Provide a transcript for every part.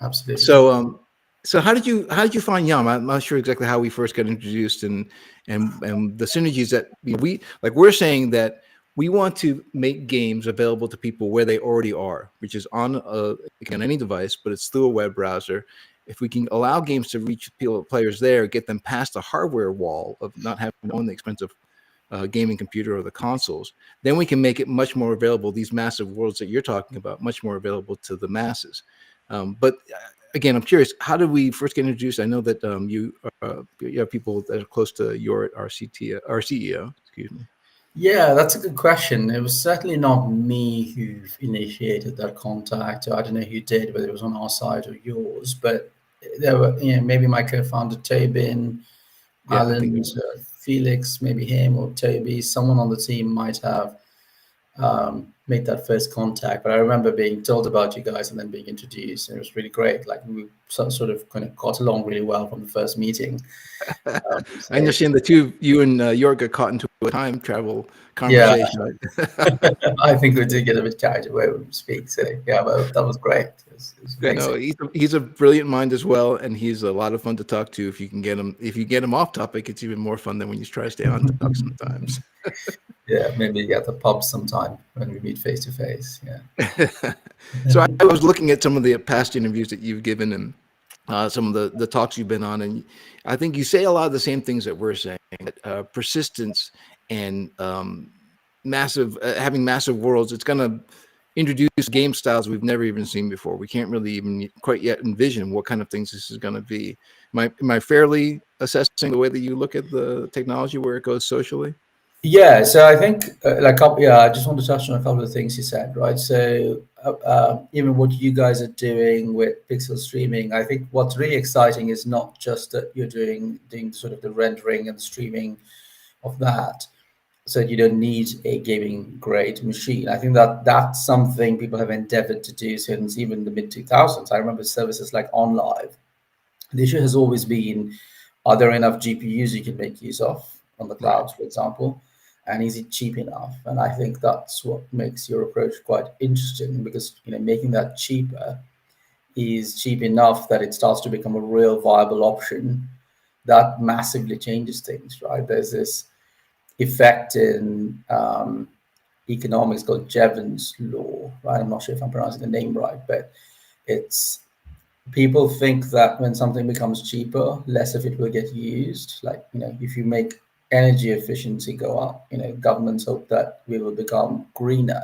Absolutely. So how did you find YOM? I'm not sure exactly how we first got introduced, and the synergies that we're saying that we want to make games available to people where they already are, which is on any device, but it's through a web browser. If we can allow games to reach players there, get them past the hardware wall of not having to own the expensive gaming computer or the consoles, then we can make it much more available. These massive worlds that you're talking about, much more available to the masses. But again, I'm curious, how did we first get introduced? I know that you have people that are close to our CEO, excuse me. Yeah, that's a good question. It was certainly not me who initiated that contact. I don't know who did, whether it was on our side or yours. But there were, maybe my co-founder Tobin, Yeah, I think Alan, Felix, maybe him or Toby. Someone on the team might have made that first contact. But I remember being told about you guys and then being introduced, and it was really great. Like we sort of kind of got along really well from the first meeting. I understand the two, you and York, got caught into a time travel Yeah, conversation. I think we did get a bit carried away when we speak. So yeah, well, that was great. It was Yeah, no, amazing. he's a brilliant mind as well, and he's a lot of fun to talk to. If you can get him, off topic, it's even more fun than when you try to stay on topic sometimes. Yeah, maybe at the pub sometime when we meet face to face. Yeah. So I was looking at some of the past interviews that you've given and some of the talks you've been on, and I think you say a lot of the same things that we're saying. That, persistence and having massive worlds, it's going to introduce game styles we've never even seen before. We can't really even quite yet envision what kind of things this is going to be. Am I fairly assessing the way that you look at the technology, where it goes socially? Yeah, so I think I just want to touch on a couple of things you said, right? So even what you guys are doing with pixel streaming, I think what's really exciting is not just that you're doing sort of the rendering and the streaming of that, so you don't need a gaming grade machine. I think that that's something people have endeavored to do since even the mid 2000s. I remember services like OnLive. The issue has always been, are there enough GPUs you can make use of on the Right. clouds, for example? And is it cheap enough? And I think that's what makes your approach quite interesting, because making that cheaper is cheap enough that it starts to become a real viable option. That massively changes things, right? There's this effect in economics called Jevons law, right? I'm not sure if I'm pronouncing the name right, but it's people think that when something becomes cheaper, less of it will get used. Like, if you make energy efficiency go up, governments hope that we will become greener,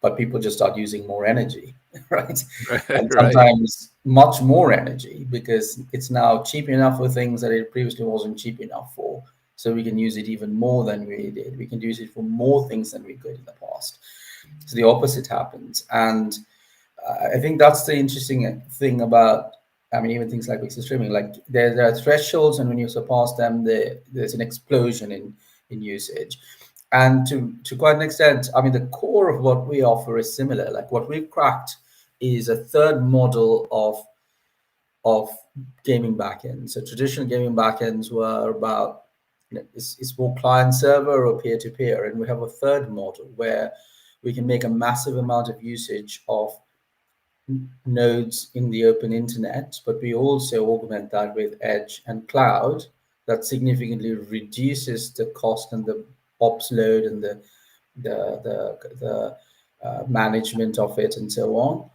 but people just start using more energy, right? And Right. sometimes much more energy, because it's now cheap enough for things that it previously wasn't cheap enough for. So we can use it even more than we did. We can use it for more things than we could in the past. So the opposite happens. And I think that's the interesting thing about, I mean, even things like pixel streaming, like there are thresholds, and when you surpass them, there's an explosion in usage. And to quite an extent, I mean, the core of what we offer is similar. Like what we've cracked is a third model of gaming backends. So traditional gaming backends were about, it's more client server or peer to peer, and we have a third model where we can make a massive amount of usage of nodes in the open internet, but we also augment that with edge and cloud. That significantly reduces the cost and the ops load and the management of it and so on.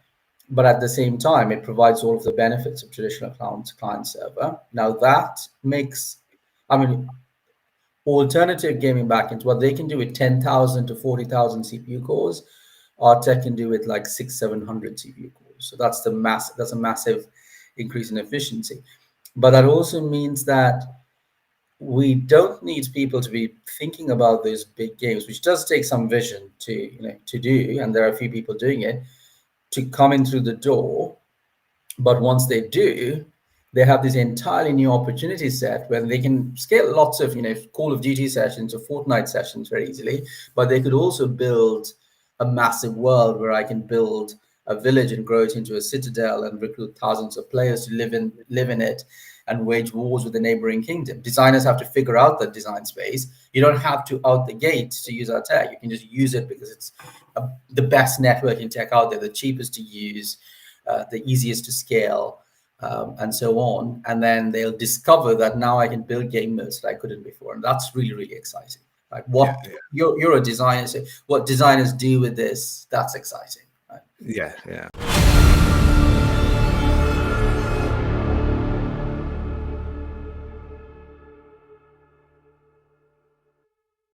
But at the same time, it provides all of the benefits of traditional client server. Now that makes, I mean, alternative gaming backends, what they can do with 10,000 to 40,000 CPU cores, our tech can do with like 700 CPU cores. So that's a massive increase in efficiency. But that also means that we don't need people to be thinking about those big games, which does take some vision to do, and there are a few people doing it, to come in through the door. But once they do, they have this entirely new opportunity set where they can scale lots of Call of Duty sessions or Fortnite sessions very easily. But they could also build a massive world where I can build a village and grow it into a citadel and recruit thousands of players to live in it and wage wars with the neighboring kingdom. Designers have to figure out that design space. You don't have to out the gate to use our tech. You can just use it because it's the best networking tech out there, the cheapest to use, the easiest to scale, and so on. And then they'll discover that now I can build game modes that I couldn't before, and that's really, really exciting. Like what you're a designer, so what designers do with this, that's exciting. Right? Yeah.